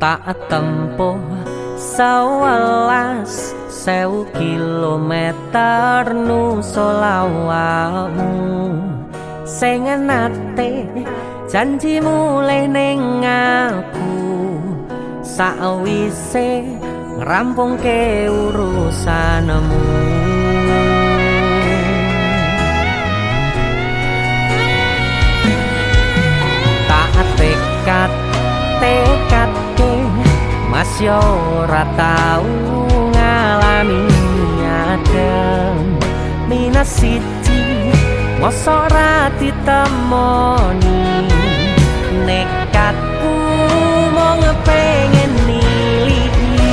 tak tempuh 11.000 kilometer nusolawakmu sing nate janji mulih ning aku sakwise ngrampungke urusanmu. Tak tekad mas yo ora tau ngalami adem minus siji mosok ora ditemoni nekatku mau ngepengen niliki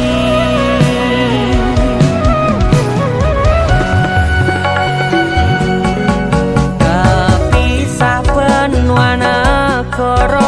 kepisah benua negara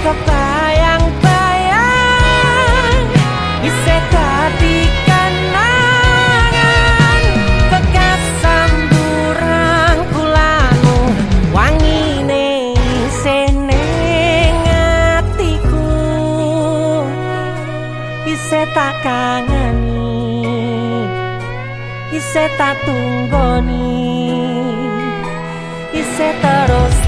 kebayang-bayang isi tadi kenangan bekas samburan kulanu wangine isine ngatiku isi tak kangeni isi tak tunggoni isi terus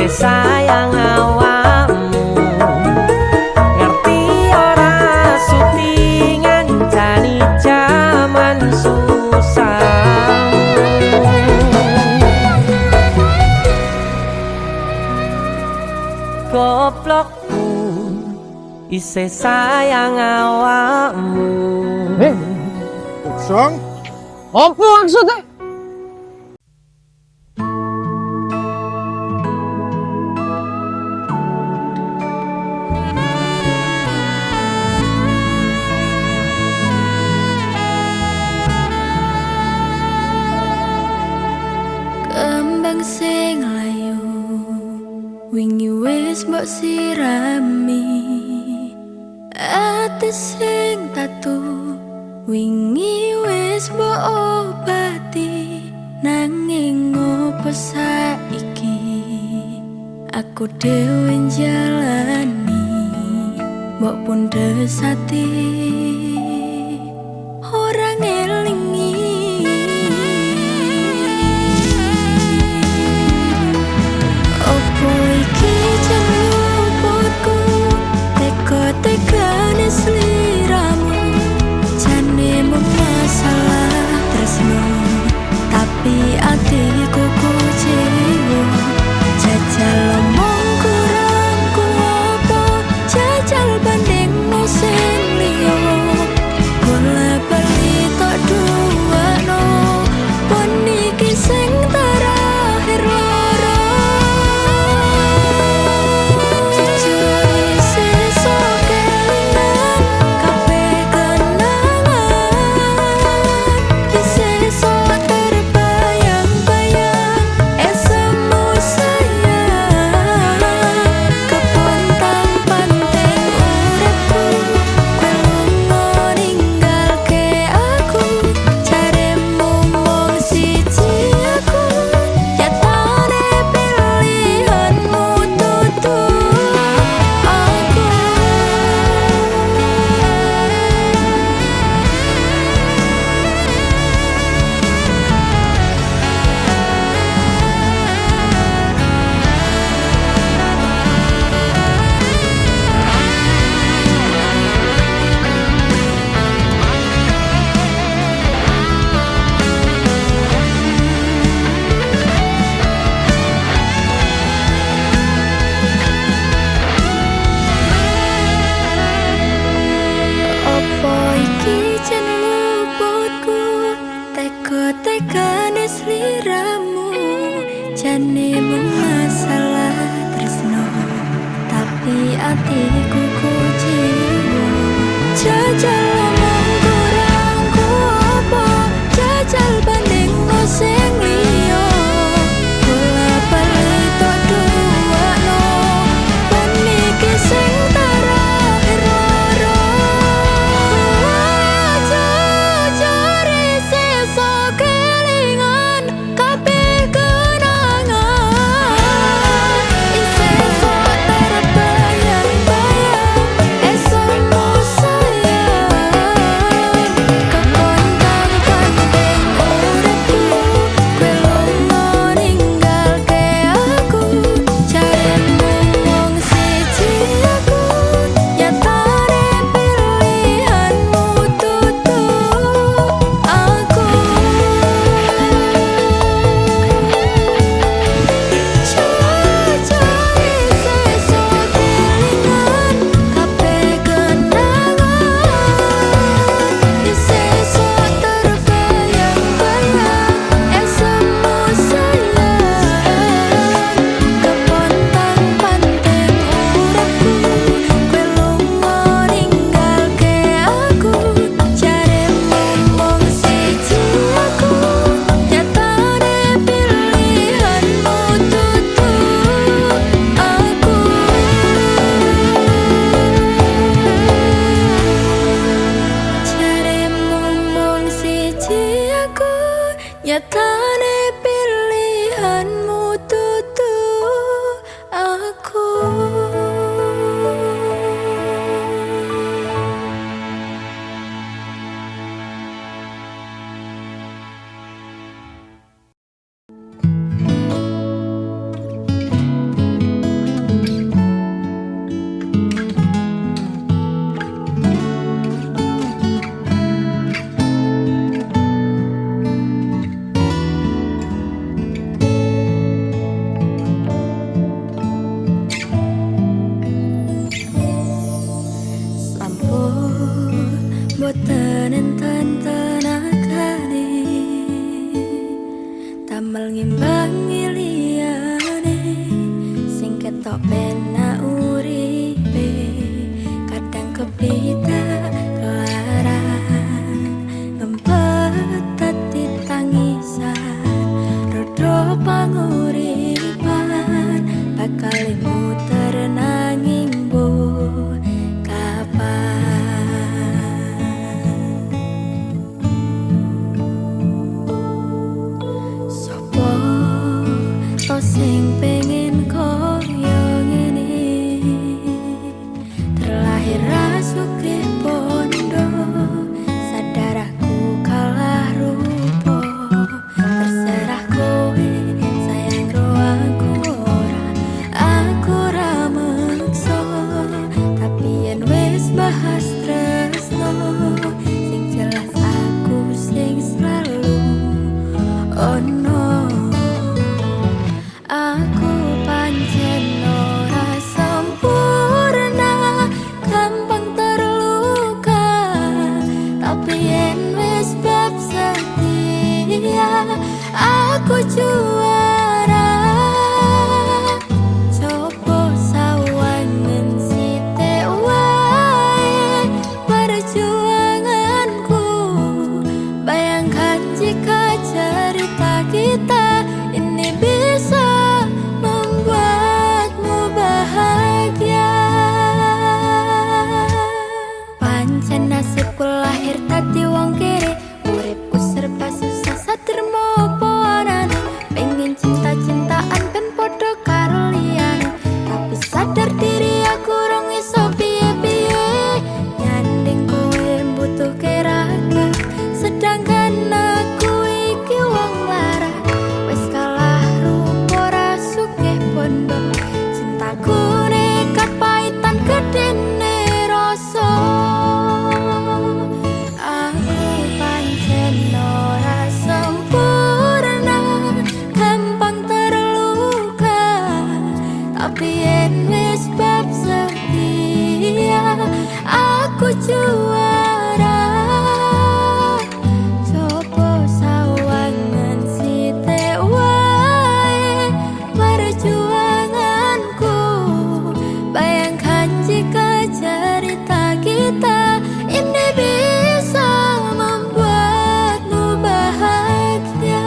sayang awakmu ngerti ora suti ngancani jaman susah goblokku isih sayang awakmu. Song apa maksudnya? mbok sirami ati sing tatu wingi wis mbok obati nanging ngopo saiki aku dhewe njalani mbok pundes ati ora ngelingi opo iki jenengku teka-tekane sliramu jane mung masalah tresno tapi atiku kecewa jajal omong kurangku opo jajal banding sing liya bola bali tok duwano pon iki sing terakhir loro jujur sesuk kelingan kabeh kenangan sesuk terbayang-bayang esemu sayang kepontang panteng uripku kowe ninggalke aku jaremu mung siji aku nyatane pilihanmu tutu aku opo iki jeneng luputku teka-tekane sliramu jane mung masalah tresno tapi atiku kecewa jajal omong kurangku opo jajal banding sing liya bola bali tok duwano pon iki sing terakhir loro jujur sesuk kelingan kabeh kenangan sesuk terbayang-bayang esemu sayang kepontang panteng uripku kowe lunga ninggalke aku jaremu mung siji aku nyatane pilihanmu tutu aku jujur sesuk kelingan kabeh kenangan sesuk terbayang-bayang esemu sayang kepontang panteng uripku kowe lunga ninggalke aku jaremu mung siji aku nyatane pilihanmu tutu aku jaremu mung siji aku nyatane pilihanmu tutu aku sampun boten enten tenagane tamel ngimbangi liyane sing ketok penak uripe kadang kepita kelaran ngempet dadi tangisan rodro panguripan bakal muter Pancen nasibku lahir dadi wong kere, uripku serba susah satrimo apa anane. Pengen cinta-cintaan ben padha karo liyane, tapi sadar diri aku rong iso piye-piye. Nyanding kowe mbutuhke raga, sedangkan aku iki wong lara. Wis kalah rupa ra sugih bondo, cintaku nekat paitan gedene rasa. Aku pancen ora sempurna, gampang terluka, tapi yen wis bab setia aku juara. Coba sawangan sithik wae perjuanganku, bayangkan jika cerita kita ini bisa membuatmu bahagia.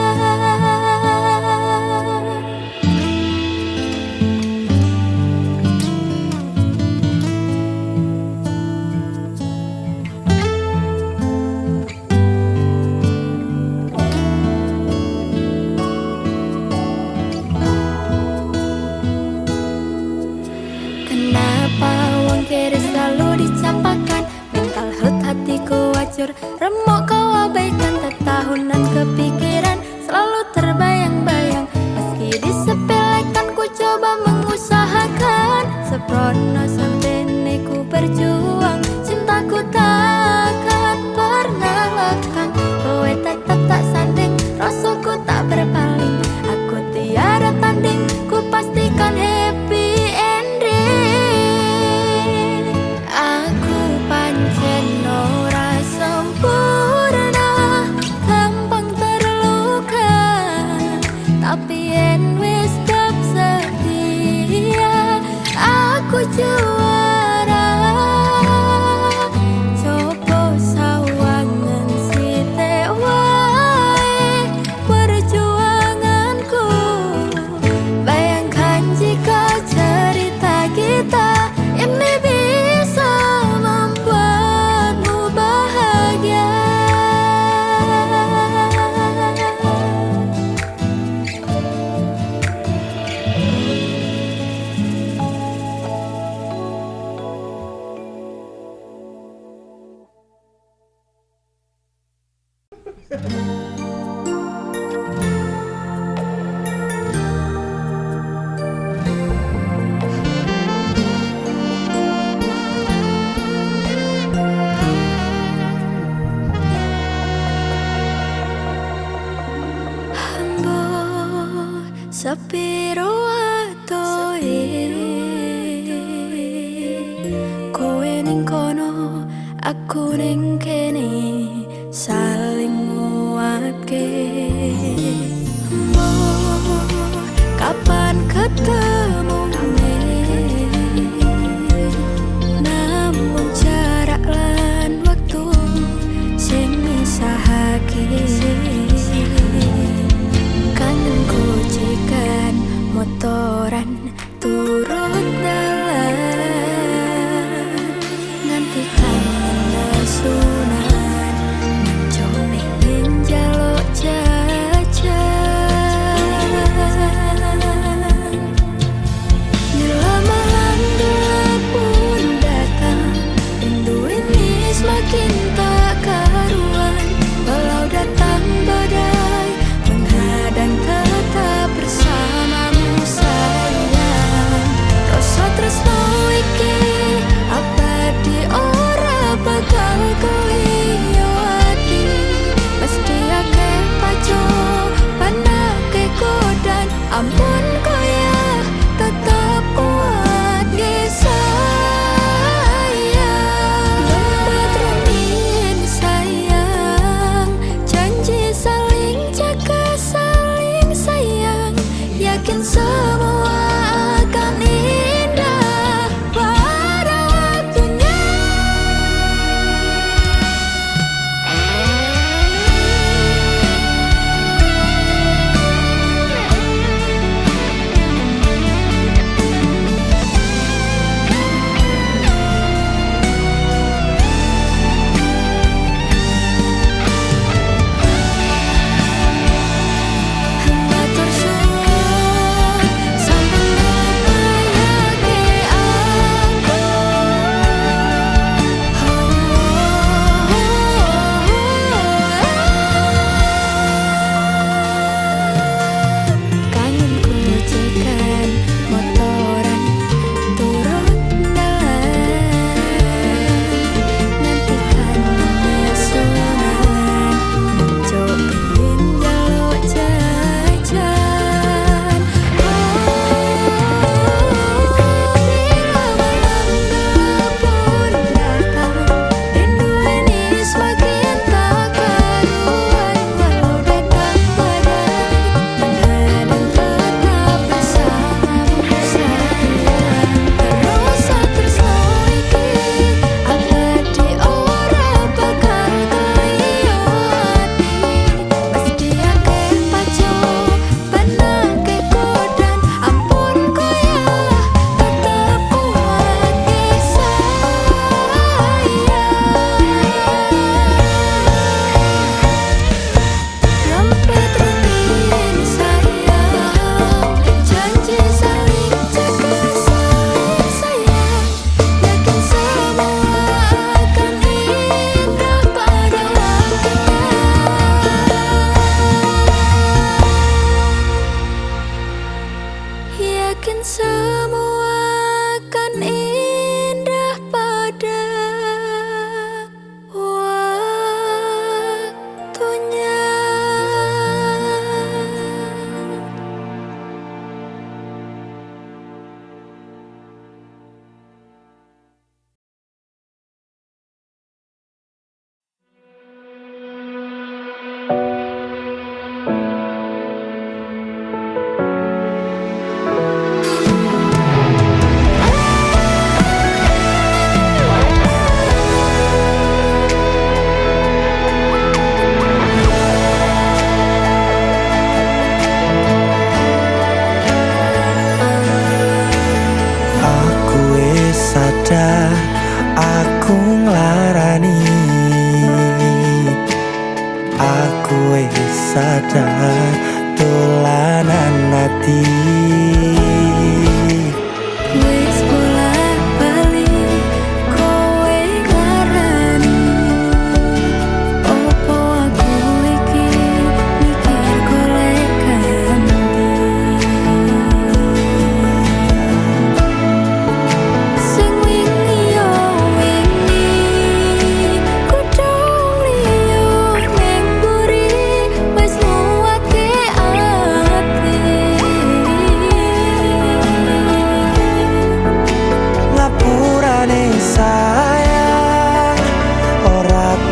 Kenapa wong kere selalu dicampakan, mental health hatiku wajur, remuk kau abaikan. Tetahunan kepikiran selalu terbayang-bayang, meski disepelekan ku coba mengusahakan. Seprono sempene ku berjuang, cintaku takkan pernah lekang. Kowe tetap tak sanding, rasaku tak berpaling. Aku tiada tanding, ku pastikan happy ending. Aku pancen ora sempurna, gampang terluka, tapi yen wis bab setia aku juara. Coba sawangan sithik wae perjuanganku, bayangkan jika cerita kita ini bisa membuatmu bahagia. Sepiro atoe kowe ning kono, aku ning kene, saling nguatke. Kapan ketemu namun jarak lan waktu sing misahake. Kangen kucikan motoran turun dalan, nganti kangen nesunan mencoba pengen jaluk jajan.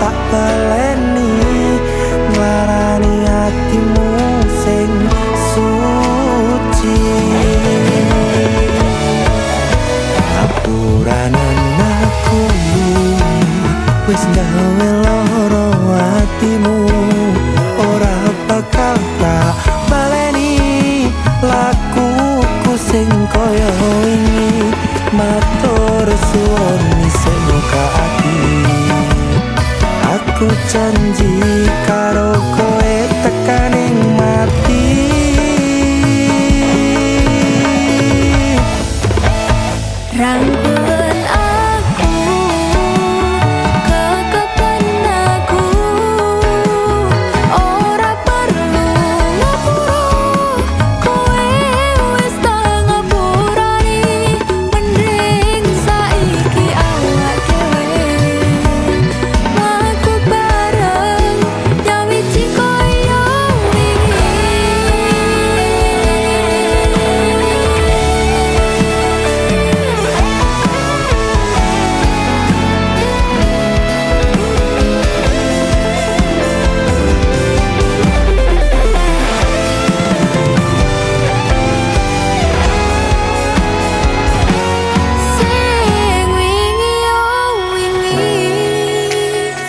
tak baleni nglarani atimu sing suci. Ngapuranen aku wis gawe lara atimu, ora bakal tak baleni lakuku sing koyo wingi. Matur suwun sing muka ati, aku janji karo kowe tekaning mati. Rangkulan aku, kekepen aku, ora perlu ngapura, kowe wis tak ngapurani. Mending saiki awak dhewe mlaku bareng, nyawiji koyo wingi. Sing wingi yo wingi,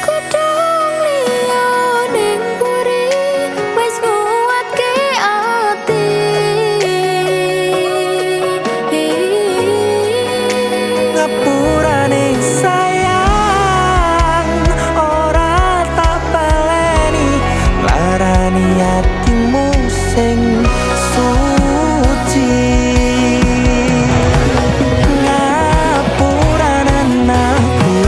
kudung liya ning buri, wis nguwatke ati. Ngapurane sayang, ora tak baleni nglarani atimu sing suci. Ngapuranen aku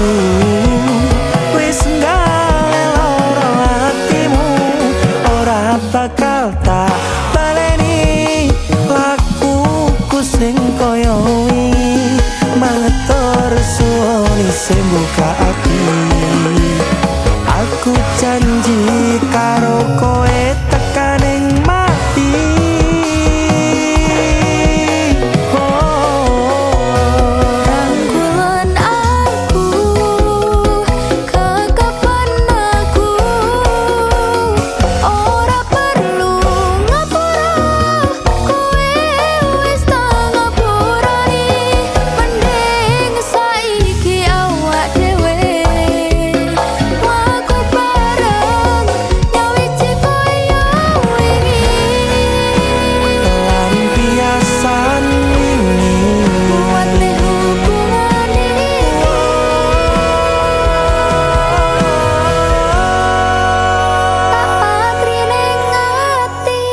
wis gawe lara atimu, ora bakal tak baleni lakuku sing koyo wingi. Matur suwun sing buka ati, aku janji karo kowe tekaning mati. Rangkulan aku, kekepen aku, ora perlu ngapura, kowe wis tak ngapurani. Mending saiki awak dhewe mlaku bareng, nyawiji koyo wingi. Pelampiasan ini Kuwate hubungan ini, tak patri ning ati.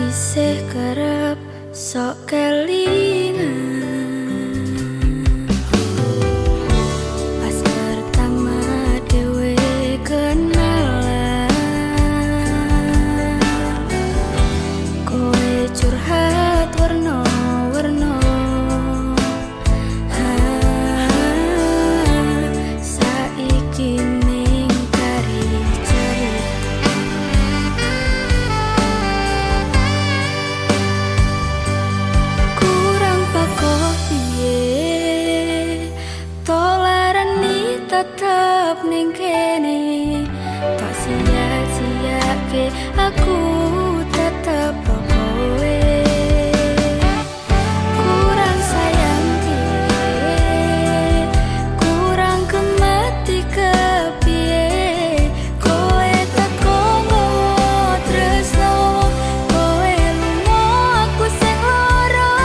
Isih kerep sok kelingan pas pertama dhewe kenalan, kowe curhat werna-werna. Saiki ning kari cerita, kurang pakoh piye tolarani tetep ning kene. Tak sia-siake aku tetep kowe. Kurang sayang piye, kurang kemati kepiye, kowe teko nggawa tresno, kowe lunga aku sing lara.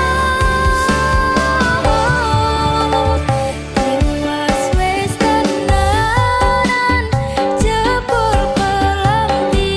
Iwas wis tenanan, jebul pelampiasan,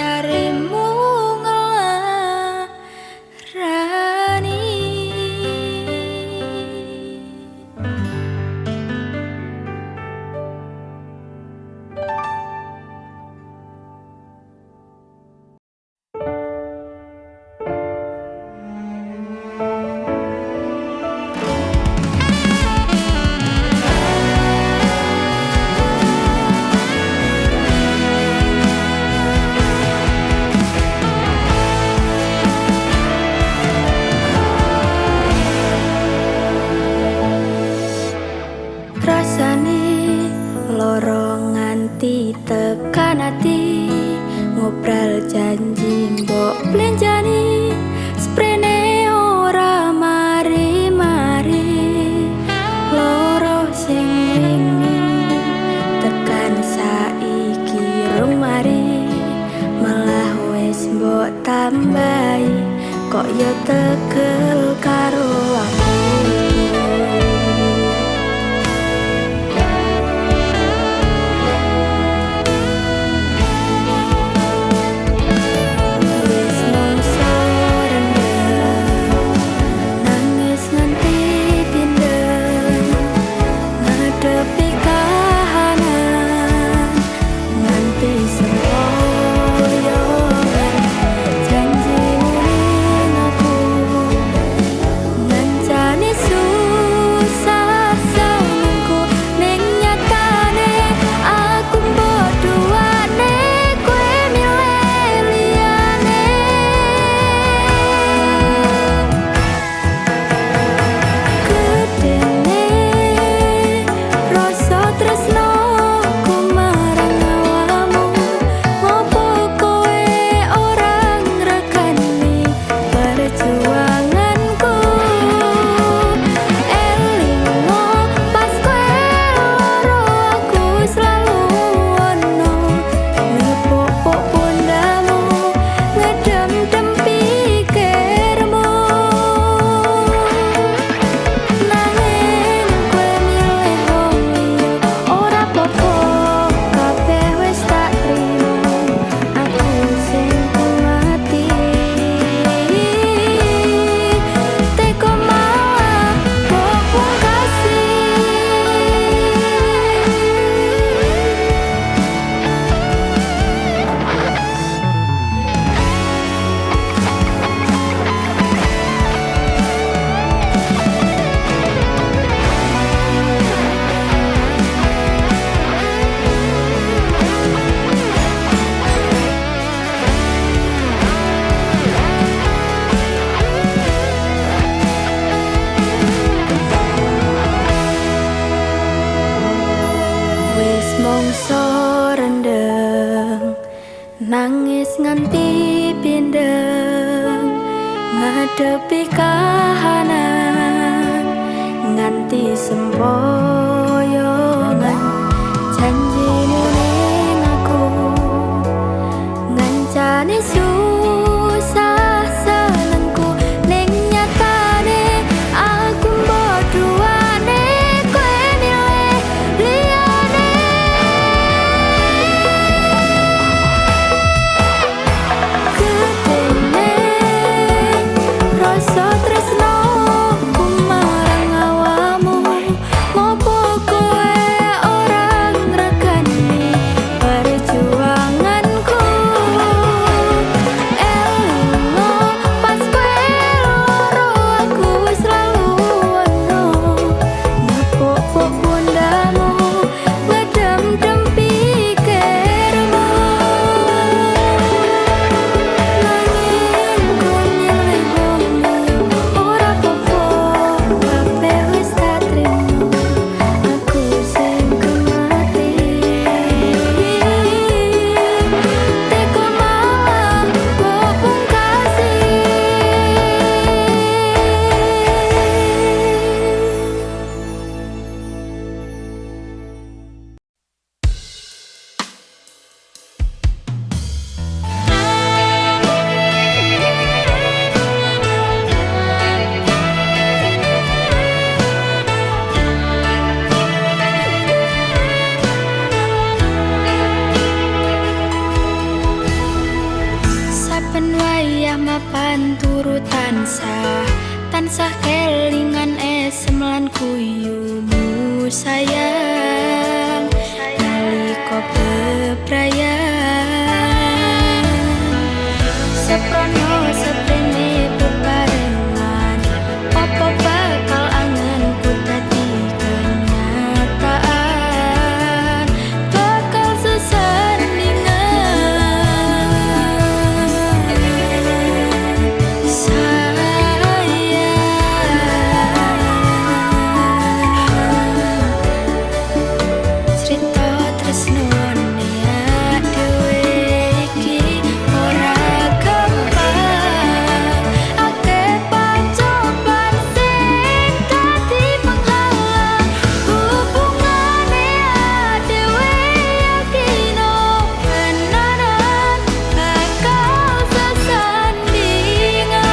karimu ngelarani. Rasane loro nganti tekan ati, ngobrol janji mbok blenjani, sprene ora mari-mari. Loro sing wingi tekan saiki rung mari, malah wis mbok tambahi, kok ya tegel karo aku. Mongso rendeng, nangis nganti pindeng, ngadepi kahanan nganti semboyongan. Janjimu ning aku ngancani susah senengku, ning nyatane aku mbok duwane kowe milih liyane. Gedene rasa tresno ku marang awamu, ngopo kowe ora ngregani perjuanganku. Saben wayah mapan turu tansah kelingan esem lan guyumu sayang nalika bebrayan seprono seprene bebarengan apa bakal anganku dadi kenyataan bakal sesandingan cerita tresnone dhewe iki ora gampang akeh pacoban sing dadi penghalang hubungane dhewe yakino benaran bakal sesandingan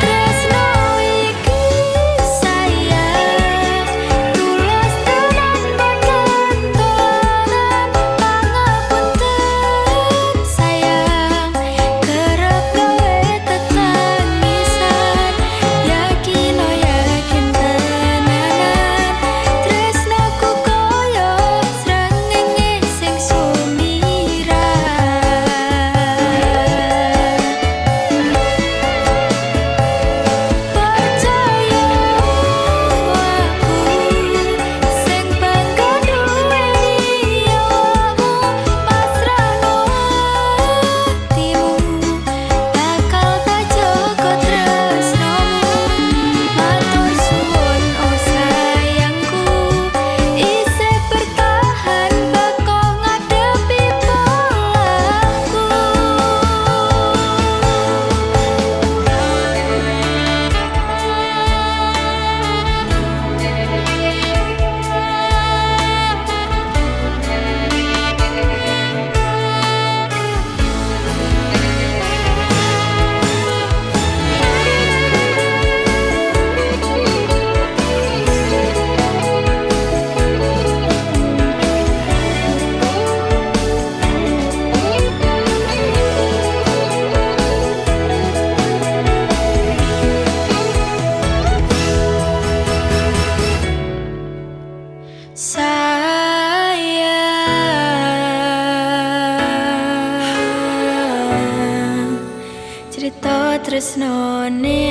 tresno iki sayang tulus tenan boten tolanan pangapunten sayang kerep gawe tetangisan yakin tenanan tresnoku koyo srengenge sing sumiran percaya aku sing bangga duweni awamu pasrahno atimu bakal tak jaga tresnomu matur suwun oh sayangku isih bertahan bako ngadepi polahku sayang cerita tresnone